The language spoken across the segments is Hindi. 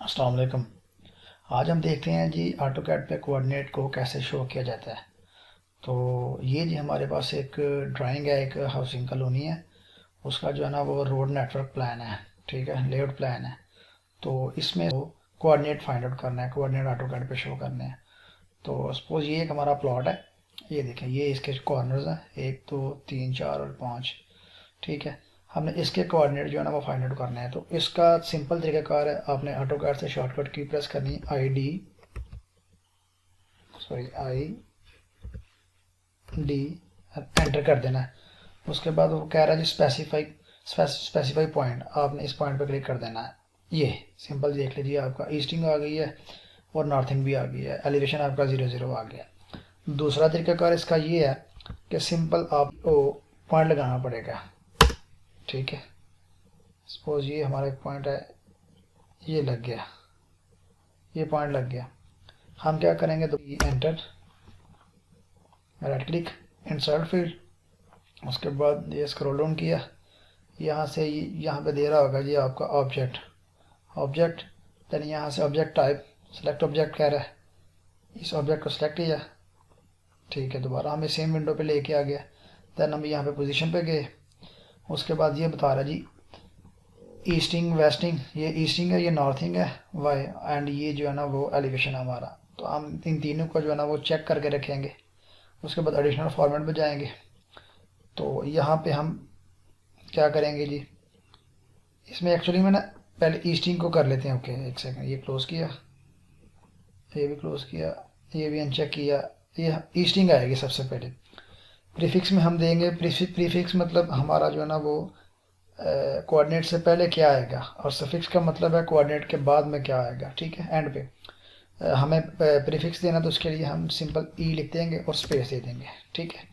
अस्सलाम वालेकुम। आज हम देखते हैं जी ऑटो कैड पे कोऑर्डिनेट को कैसे शो किया जाता है। तो ये जी हमारे पास एक ड्राइंग है, एक हाउसिंग कॉलोनी है, उसका जो है ना वो रोड नेटवर्क प्लान है, ठीक है, लेआउट प्लान है। तो इसमें कोऑर्डिनेट फाइंड आउट करना है, कोऑर्डिनेट ऑटो कैड पे शो करने हैं। तो सपोज ये एक हमारा प्लॉट है, ये देखें, ये इसके कॉर्नर्स हैं, 1 2 3 4 और 5, ठीक है। हमने इसके कोऑर्डिनेट जो है ना वो फाइंड आउट करना है। तो इसका सिंपल तरीकाकार है, आपने ऑटो कैड से शॉर्टकट की प्रेस करनी, आई डी एंटर कर देना है। उसके बाद वो कह रहा है जी स्पेसिफाई पॉइंट, आपने इस पॉइंट पर क्लिक कर देना है। ये सिंपल देख लीजिए, आपका ईस्टिंग आ गई है और नॉर्थिंग भी आ गई है, एलिवेशन आपका 0 0 आ गया। दूसरा तरीकाकार इसका ये है कि सिंपल आपको पॉइंट लगाना पड़ेगा, ठीक है। सपोज ये हमारा एक पॉइंट है, ये लग गया, ये पॉइंट लग गया। हम क्या करेंगे, तो ये enter, right click, insert field, उसके बाद ये स्क्रॉल डाउन किया, यहाँ से यहाँ पे दे रहा होगा जी आपका ऑब्जेक्ट, देन यहाँ से ऑब्जेक्ट टाइप, सेलेक्ट ऑब्जेक्ट कह रहा है, इस ऑब्जेक्ट को सेलेक्ट किया, ठीक है। दोबारा हमें सेम विंडो पे लेके आ गया। देन हम यहाँ पे पोजीशन पे गए, उसके बाद ये बता रहा जी ईस्टिंग वेस्टिंग, ये ईस्टिंग है, ये नॉर्थिंग है, वाई, एंड ये जो है ना वो एलिवेशन है हमारा। तो हम इन तीनों को जो है ना वो चेक करके रखेंगे। उसके बाद एडिशनल फॉर्मेट पे जाएंगे। तो यहाँ पे हम क्या करेंगे जी, इसमें एक्चुअली में ना पहले ईस्टिंग को कर लेते हैं। ओके, एक सेकंड, ये क्लोज किया, ये भी क्लोज किया, ये भी अनचेक किया, ये ईस्टिंग आएगी सबसे पहले। प्रीफिक्स में हम देंगे, प्रीफिक्स मतलब हमारा जो है ना वो कोऑर्डिनेट से पहले क्या आएगा, और सफिक्स का मतलब है कोऑर्डिनेट के बाद में क्या आएगा, ठीक है। एंड पे हमें प्रीफिक्स देना, तो उसके लिए हम सिंपल ई लिख देंगे और स्पेस दे देंगे, ठीक है।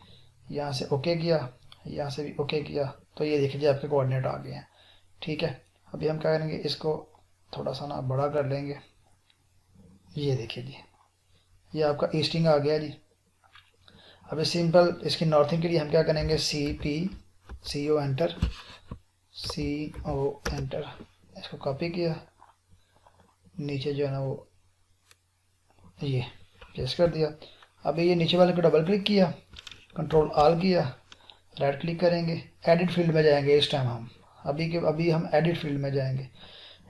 यहाँ से ओके किया, यहाँ से भी ओके किया, तो ये देखिए आपके कोऑर्डिनेट आ गए हैं, ठीक है। अभी हम क्या करेंगे, इसको थोड़ा सा ना बड़ा कर लेंगे, ये देखिए जी, ये आपका ईस्टिंग आ गया जी। अभी सिंपल इसकी नॉर्थिंग के लिए हम क्या करेंगे, सी ओ एंटर, इसको कॉपी किया, नीचे जो है ना वो ये पेस्ट कर दिया। अभी ये नीचे वाले को डबल क्लिक किया, कंट्रोल आल किया, राइट क्लिक करेंगे, एडिट फील्ड में जाएंगे। इस टाइम हम अभी हम एडिट फील्ड में जाएंगे।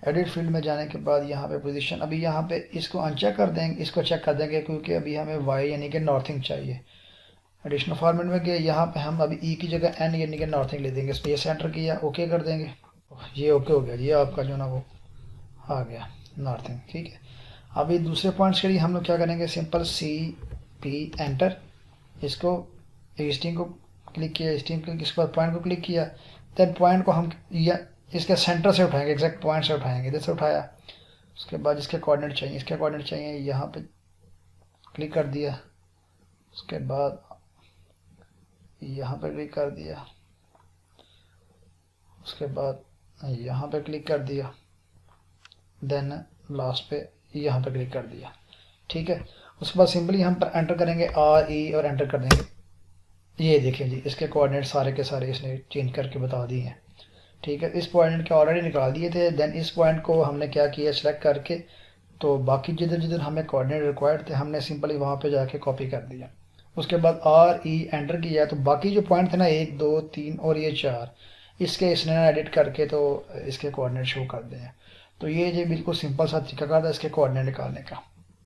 एडिट फील्ड में जाने के बाद यहाँ पे पोजीशन, अभी यहाँ पे इसको अनचेक कर देंगे, इसको चेक कर देंगे, क्योंकि अभी हमें वाई यानी कि नॉर्थिंग चाहिए। एडिशनल फॉर्मेट में गए, यहाँ पे हम अभी ई की जगह एन यानी कि नॉर्थिंग ले देंगे, स्पेस एंटर किया, ओके कर देंगे। ये ओके हो गया, ये आपका जो ना वो आ गया नॉर्थिंग, ठीक है। अभी दूसरे पॉइंट्स के लिए हम लोग क्या करेंगे, सिंपल पी एंटर, इसको ईस्टिंग को क्लिक किया, ईस्टिंग क्लिक, इसके बाद पॉइंट को क्लिक किया। देन पॉइंट को हम या इसके सेंटर से उठाएंगे, एग्जैक्ट पॉइंट से उठाएंगे, जैसे उठाया। उसके बाद इसके कोऑर्डिनेट चाहिए, इसके कोऑर्डिनेट चाहिए, यहाँ पे क्लिक कर दिया, उसके बाद यहाँ पे क्लिक कर दिया, उसके बाद यहाँ पे क्लिक कर दिया, देन लास्ट पे यहाँ पे क्लिक कर दिया, ठीक है। उसके बाद सिंपली हम पर एंटर करेंगे RE और एंटर कर देंगे। ये देखिए जी, इसके कोऑर्डिनेट सारे के सारे इसने चेंज करके बता दिए हैं, ठीक है। इस पॉइंट के ऑलरेडी निकाल दिए थे। देन इस पॉइंट को हमने क्या किया, सेलेक्ट करके, तो बाकी जिधर जिधर हमें कोऑर्डिनेट रिक्वायर्ड थे हमने सिंपली वहाँ पे जाके कॉपी कर दिया। उसके बाद RE एंटर किया, तो बाकी जो पॉइंट थे ना 1 2 3 और ये 4, इसके इसने एडिट करके तो इसके कोऑर्डिनेट शो कर दिए हैं। तो ये जो बिल्कुल सिंपल सा तरीका था इसके कोऑर्डिनेट निकालने का।